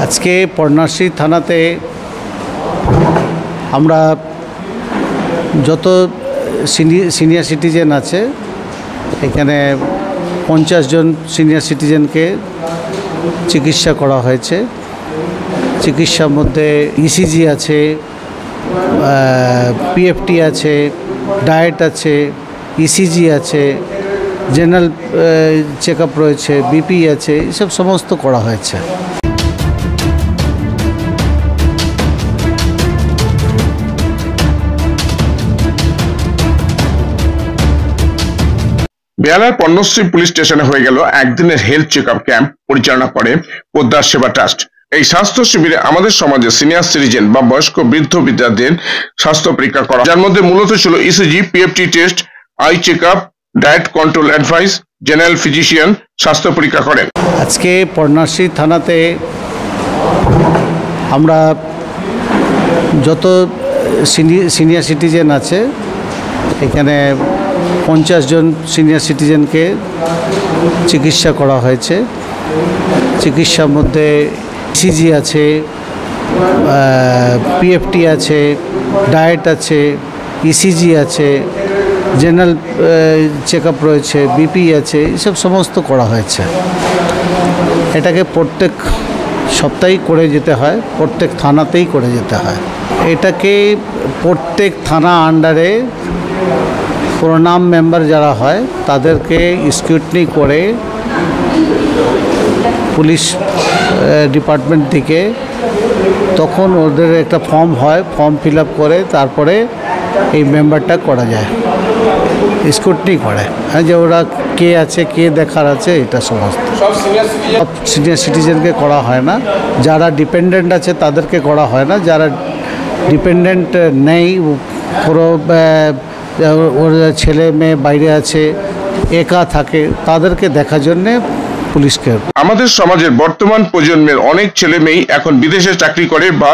আজকে পর্ণাশ্রী থানাতে আমরা যত সিনিয়র সিটিজেন আছে এখানে 50 জন সিনিয়র সিটিজেনকে চিকিৎসা করা হয়েছে। চিকিৎসার মধ্যে ইসিজি আছে, পিএফটি আছে, ডায়েট আছে, ইসিজি আছে, জেনারেল চেক আপ রয়েছে, বিপি আছে, এসব সমস্ত করা হয়েছে। বেহালার পর্ণশ্রী পুলিশ স্টেশনে হয়ে গেল একদিনের হেলথ চেক আপ ক্যাম্প পরিচালনা করে পোদ্দার সেবা ট্রাস্ট। এই স্বাস্থ্য শিবিরে আমাদের সমাজে সিনিয়র সিটিজেন বা বয়স্ক বৃদ্ধ বৃদ্ধাদের স্বাস্থ্য পরীক্ষা করা, যার মধ্যে মূলত ছিল ECG, PFT test, eye check up, diet control advice, general physician স্বাস্থ্য পরীক্ষা করেন। আজকে পর্ণাশ্রী থানাতে আমরা যত সিনিয়র সিটিজেন আছে এখানে 50 জন সিনিয়র সিটিজেনকে চিকিৎসা করা হয়েছে। চিকিৎসার মধ্যে ইসিজি আছে, পিএফটি আছে, ডায়েট আছে, ইসিজি আছে, জেনারেল চেক আপ রয়েছে, বিপি আছে, এসব সমস্ত করা হয়েছে। এটাকে প্রত্যেক সপ্তাহেই করে যেতে হয়, প্রত্যেক থানাতেই করে যেতে হয়। এটাকে প্রত্যেক থানা আন্ডারে প্রণাম মেম্বার যারা হয় তাদেরকে স্ক্রুটিনি করে পুলিশ ডিপার্টমেন্ট থেকে তখন ওদের একটা ফর্ম হয়, ফর্ম ফিল আপ করে তারপরে এই মেম্বারটা করা যায়, স্ক্রুটিনি করে যে ওরা কে আছে, কে দেখার আছে, এটা সমস্ত। সব সিনিয়র সিটিজেনকে করা হয় না, যারা ডিপেন্ডেন্ট আছে তাদেরকে করা হয় না। যারা ডিপেন্ডেন্ট নেই, পুরো ওর ছেলে মেয়ে বাইরে আছে, একা থাকে, তাদেরকে দেখার জন্যে পুলিশকে। আমাদের সমাজের বর্তমান প্রজন্মের অনেক ছেলে মেয়ে এখন বিদেশে চাকরি করে বা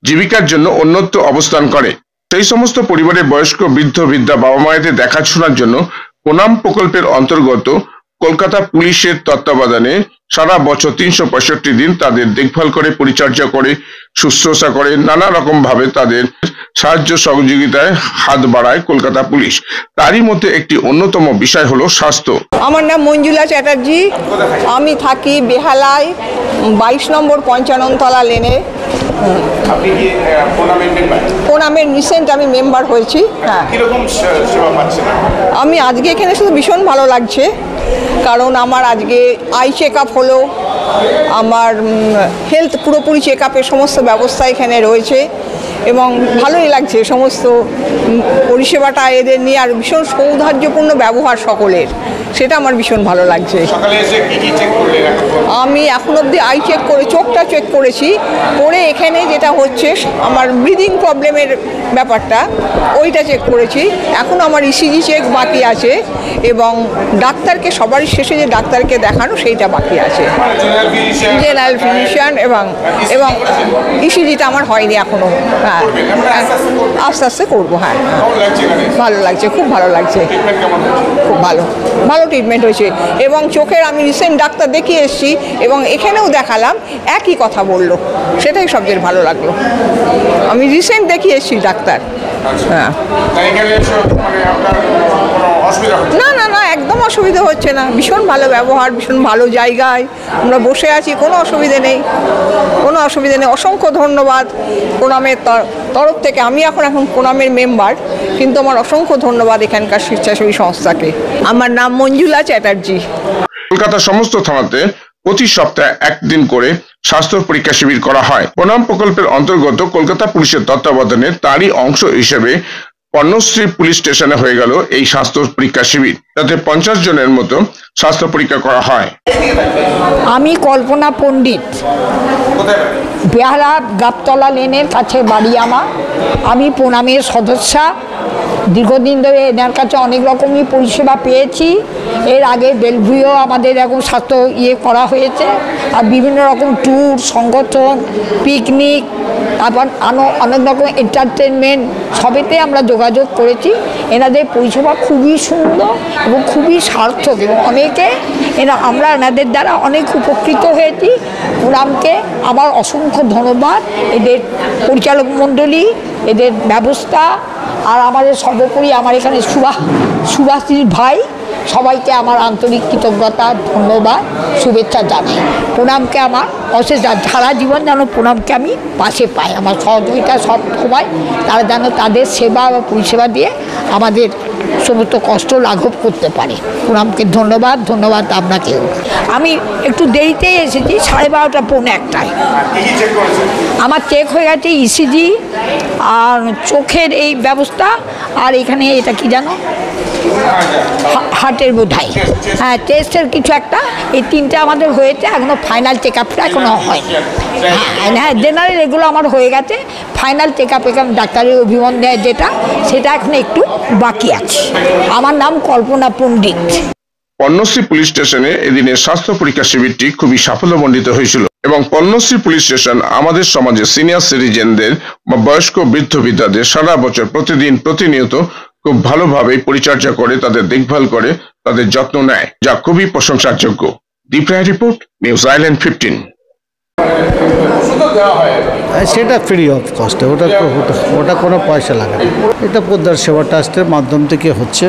জীবিকার জন্য অন্যত্র অবস্থান করে। সেই সমস্ত পরিবারের বয়স্ক বৃদ্ধ বৃদ্ধা বাবা মায়েদের দেখাশোনার জন্য প্রণাম প্রকল্পের অন্তর্গত কলকাতা পুলিশের তত্ত্বাবধানে সারা বছর 365 দিন তাদের দেখভাল করে, পরিচর্যা করে, শুশ্রূষা করে, নানা রকম ভাবে তাদের সাহায্য সহযোগিতায় হাত বাড়ায় কলকাতা পুলিশ। তারই মধ্যে একটি অন্যতম বিষয় হলো স্বাস্থ্য। আমার নাম মঞ্জুলা চ্যাটার্জি, আমি থাকি বেহালায় 22 নম্বর 55 তলা লেনে। প্রণামের রিসেন্ট আমি মেম্বার হয়েছি। হ্যাঁ, আমি আজকে এখানে শুধু ভীষণ ভালো লাগছে, কারণ আমার আজকে আই চেক আপ হলো, আমার হেলথ পুরোপুরি চেক আপের সমস্ত ব্যবস্থা এখানে রয়েছে এবং ভালোই লাগছে সমস্ত পরিষেবাটা এদের নিয়ে, আর ভীষণ সৌহার্দ্যপূর্ণ ব্যবহার সকলের, সেটা আমার ভীষণ ভালো লাগছে। আমি এখন অবধি আই চেক করে, চোখটা চেক করেছি, করে এখানে যেটা হচ্ছে আমার ব্রিদিং প্রবলেমের ব্যাপারটা ওইটা চেক করেছি। এখন আমার ইসিজি চেক বাকি আছে এবং ডাক্তারকে সবারই শেষে যে ডাক্তারকে দেখানো সেইটা বাকি আছে, জেনারেল ফিজিশিয়ান, এবং ইসিজিটা আমার হয়নি এখনও। হ্যাঁ, আস্তে আস্তে করবো। হ্যাঁ, ভালো লাগছে, খুব ভালো লাগছে, খুব ভালো ভালো ট্রিটমেন্ট হয়েছে। এবং চোখের আমি রিসেন্ট ডাক্তার দেখিয়ে এসেছি এবং এখানেও দেখালাম, একই কথা বললো, সেটাই সবচেয়ে ভালো লাগলো। আমি রিসেন্ট দেখিয়ে এসেছি ডাক্তার। হ্যাঁ, না না না, একদম অসুবিধা হচ্ছে না, ভীষণ ভালো ব্যবহার, ভীষণ ভালো জায়গায় আমরা বসে আছি, কোনো অসুবিধে নেই, কোনো অসুবিধে নেই। অসংখ্য ধন্যবাদ প্রণামের তরফ থেকে। আমি এখন প্রণামের মেম্বার, কিন্তু আমার অসংখ্য ধন্যবাদ এখানকার স্বেচ্ছাসেবী সংস্থাকে। আমার নাম মঞ্জুলা চ্যাটার্জি। কলকাতার সমস্ত থানাতে প্রতি সপ্তাহে একদিন করে স্বাস্থ্য পরীক্ষা শিবির করা হয়। প্রণাম প্রকল্পের অন্তর্গত কলকাতা পুলিশের তত্ত্বাবধানে তারই অংশ হিসেবে পর্ণশ্রী পুলিশ স্টেশনে হয়ে গেল এই স্বাস্থ্য পরীক্ষা শিবির, তাতে 50 জনের মতো স্বাস্থ্য পরীক্ষা করা হয়। আমি কল্পনা পণ্ডিত, বেহালা গাবতলা লেনের কাছে বাড়ি আমার। আমি প্রণামের সদস্যা দীর্ঘদিন ধরে এনার কাছে অনেক রকমই পরিষেবা পেয়েছি। এর আগে বেলভিউ আমাদের এখন স্বাস্থ্য করা হয়েছে, আর বিভিন্ন রকম ট্যুর, সংগঠন, পিকনিক, তারপর অনেক রকম এন্টারটেনমেন্ট সবেতে আমরা যোগাযোগ করেছি। এনাদের পরিষেবা খুবই সুন্দর এবং খুবই সার্থক, এবং আমরা এনাদের দ্বারা অনেক উপকৃত হয়েছি। পুরামকে আমার অসংখ্য ধন্যবাদ, এদের পরিচালক মণ্ডলী, এদের ব্যবস্থা, আর আমাদের সর্বোপরি আমার এখানে সুভাষিস ভাই, সবাইকে আমার আন্তরিক কৃতজ্ঞতা, ধন্যবাদ, শুভেচ্ছা জানাই। পুনামকে আমার অশেষ সারা জীবন যেন পুনামকে আমি পাশে পাই, আমার সহযোগিতা সব সময় তারা যেন তাদের সেবা বা পরিষেবা দিয়ে আমাদের সমস্ত কষ্ট লাঘব করতে পারে। পুনামকে ধন্যবাদ আপনাকেও। আমি একটু দেরিতেই এসেছি, 12:30 পৌনে 1টায়। আমার চেক হয়ে গেছে ইসিজি আর চোখের এই ব্যবস্থা, আর এখানে এটা কি জানো, হার্টের বোধহয়, হ্যাঁ টেস্টের কিছু একটা, এই 3টে আমাদের হয়েছে, এখনও ফাইনাল চেক আপটা এখনও হয়নি। হ্যাঁ জেনারেল এগুলো আমার হয়ে গেছে, ফাইনাল চেক আপ এখানে ডাক্তারের অভিমত দেয় যেটা, সেটা এখন একটু বাকি আছে। আমার নাম কল্পনা পণ্ডিত। পণ্যশ্রী পুলিশ স্টেশনে এদিনের স্বাস্থ্য পরীক্ষা শিবিরটি খুবই সাফল্যমণ্ডিত হয়েছিল এবং পণ্যশ্রী পুলিশ স্টেশন আমাদের সমাজে সিনিয়র সিটিজেনদের বা বয়স্ক বৃদ্ধ বৃদ্ধাদের সারা বছর প্রতিনিয়ত খুব ভালোভাবে পরিচর্যা করে, তাদের দেখভাল করে, তাদের যত্ন নেয়, যা খুবই প্রশংসার যোগ্য। দীপ রায় রিপোর্ট, নিউজ আইল্যান্ড 15। সেটা ফ্রি অফ কস্টে, ওটা কোনো পয়সা লাগে না। এটা পোদ্দার সেবা ট্রাস্টের মাধ্যম থেকে হচ্ছে।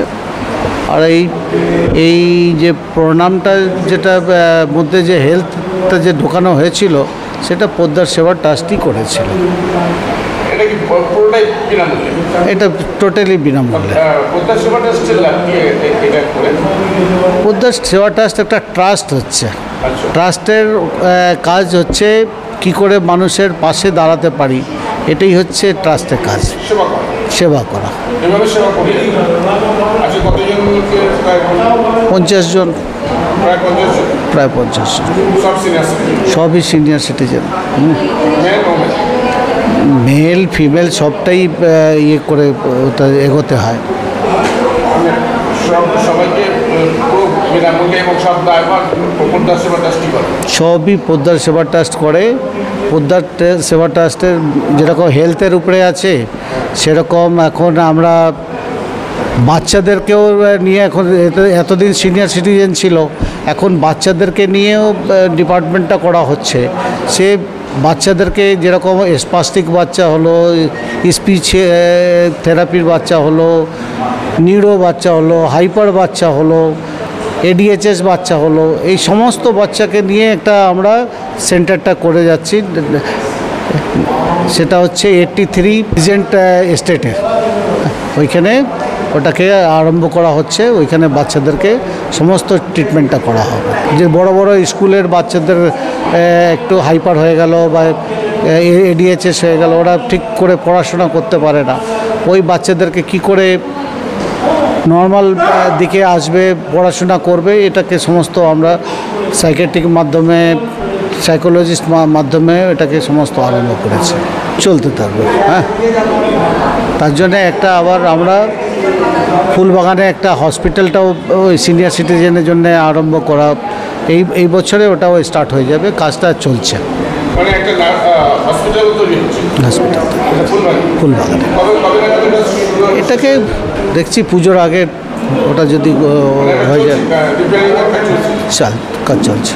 আর এই যে প্রণামটা যেটা মধ্যে যে হেলথটা যে ঢোকানো হয়েছিল, সেটা পোদ্দার সেবা ট্রাস্টই করেছিল। এটা টোটালি বিনামূল্যে। পোদ্দার সেবা ট্রাস্ট একটা ট্রাস্ট হচ্ছে। ট্রাস্টের কাজ হচ্ছে কি করে মানুষের পাশে দাঁড়াতে পারি, এটাই হচ্ছে ট্রাস্টের কাজ, সেবা করা। 50 জন, প্রায় 50 জন, সবই সিনিয়র সিটিজেন, মেল ফিমেল সবটাই করে ওটা এগোতে হয়। সবই পোদ্দার সেবা ট্রাস্ট করে। পোদ্দার সেবা ট্রাস্টের যেরকম হেলথের উপরে আছে, সেরকম এখন আমরা বাচ্চাদেরকেও নিয়ে, এখন এতদিন সিনিয়র সিটিজেন ছিল, এখন বাচ্চাদেরকে নিয়েও ডিপার্টমেন্টটা করা হচ্ছে। সে বাচ্চাদেরকে যেরকম স্পাস্টিক বাচ্চা হলো, স্পিচ থেরাপির বাচ্চা হলো, নিউরো বাচ্চা হলো, হাইপার বাচ্চা হলো, ADHS বাচ্চা হলো, এই সমস্ত বাচ্চাকে নিয়ে একটা আমরা সেন্টারটা করে যাচ্ছি। সেটা হচ্ছে 83 প্রেজেন্ট এস্টেটে, ওইখানে ওটাকে আরম্ভ করা হচ্ছে। ওইখানে বাচ্চাদেরকে সমস্ত ট্রিটমেন্টটা করা হবে। যে বড় বড় স্কুলের বাচ্চাদের একটু হাইপার হয়ে গেল বা ADHS হয়ে গেল, ওরা ঠিক করে পড়াশোনা করতে পারে না, ওই বাচ্চাদেরকে কি করে নর্মাল দিকে আসবে, পড়াশোনা করবে, এটাকে সমস্ত আমরা সাইকিয়াট্রিক মাধ্যমে, সাইকোলজিস্ট মাধ্যমে এটাকে সমস্ত আরম্ভ করেছে, চলতে থাকবে। হ্যাঁ, তার জন্যে একটা আবার আমরা ফুলবাগানে একটা হসপিটালটাও ওই সিনিয়র সিটিজেনের জন্য আরম্ভ করা, এই বছরে ওটাও স্টার্ট হয়ে যাবে, কাজটা চলছে। হসপিটাল ফুলবাগানে এটাকে দেখছি পুজোর আগে ওটা যদি হয়ে যায়, কাজ চলছে।